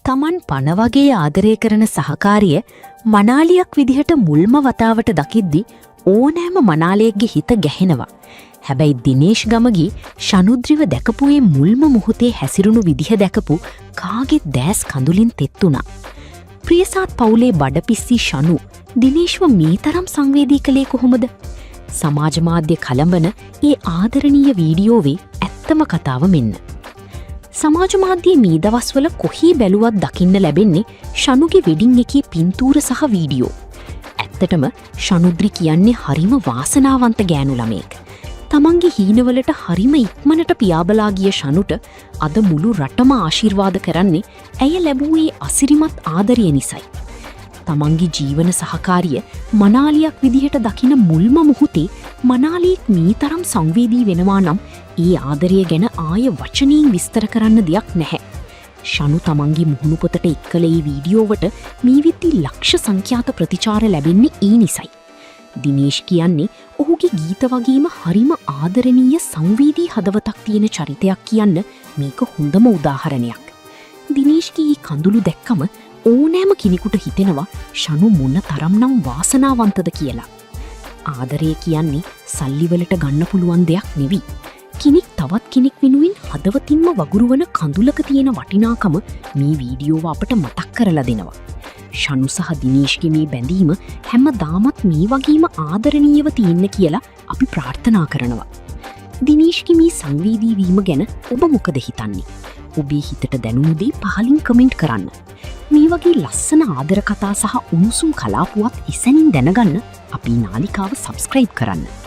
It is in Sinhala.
තමන් පණ වගේ ආදරය කරන සහකාරිය මනාලියක් විදිහට මුල්ම වතාවට දකිද්දි ඕනෑම මනාලයෙක්ගේ හිත ගැහෙනවා. හැබැයි දිනේෂ් ගමගේ ශනුද්‍රිව දැකපුයේ මුල්ම මුහුතේ හැසිරුණු විදිහ දැකපු කාගෙත් දැස් කඳුලින් තෙත්තුණා. ප්‍රියසාත් පවුලේ බඩපිස්සි ශනු දිනේශ්ව මේ තරම් සංවේදී කළේ කොහොමද? සමාජ මාධ්‍ය කලඹන ඒ ආදරණීය වීඩියෝවේ ඇත්තම කතාව මෙන්න. සමාජ මාධ්‍යයේ මේ දවස්වල කොහේ බැලුවත් දකින්න ලැබෙන්නේ ශනුගේ වෙඩින් එකේ පින්තූර සහ වීඩියෝ. ඇත්තටම ශනුද්‍රි කියන්නේ හරිම වාසනාවන්ත ගෑනු ළමයෙක්. තමන්ගේ හීනවලට හරිම ඉක්මනට පියාබලා ගිය ශනුට අද මුළු රටම ආශිර්වාද කරන්නේ ඇය ලැබුවේ අසිරිමත් ආදරය නිසයි. තමන්ගේ ජීවන සහකාරිය මනාලියක් විදිහට දකින මුල්ම මුහුතේ මනාලියෙක් මේ තරම් සංවේදී වෙනවා නම් ඒ ආදරය ගැන ආය වචනයෙන් විස්තර කරන්න දෙයක් නැහැ. ශනු තමන්ගේ මුහුණු පොතට එක්කල ඒ වීඩියෝවට මේ විත්ති ලක්ෂ සංඛ්‍යාත ප්‍රතිචාර ලැබෙන්නේ ඒ නිසයි. දිනේෂ් කියන්නේ ඔහුගේ ගීත වගේම හරිම ආදරණීය සංවේදී හදවතක් තියෙන චරිතයක් කියන්න මේක හොඳම උදාහරණයක්. දිනේෂ්ගේ කඳුළු දැක්කම ඕනෑම කෙනෙකුට හිතෙනවා ශනු මොන තරම්නම් වාසනාවන්තද කියලා. ආදරය කියන්නේ සල්ලිවලට ගන්න පුළුවන් දෙයක් නෙවි. කෙනෙක් තවත් කෙනෙක් වෙනුවෙන් හදවතින්ම වගුරුවන කඳුලක තියෙන වටිනාකම මේ වීඩියෝව අපට මතක් කරලා දෙනවා. ශනු සහ දිනේෂ්ගේ මේ බැඳීම හැමදාමත් මේ වගේම ආදරණීයව තියෙන්න කියලා අපි ප්‍රාර්ථනා කරනවා. දිනේෂ්ගේ මේ සංවේදී වීම ගැන ඔබ මොකද හිතන්නේ? ඔබේ හිතට දැනුණු දේ පහලින් කමෙන්ට් කරන්න. මේ වගේ ලස්සන ආදර කතා සහ උණුසුම් කලාපුවත් ඉසනින් දැනගන්න අපේ නාලිකාව සබ්ස්ක්‍රයිබ් කරන්න.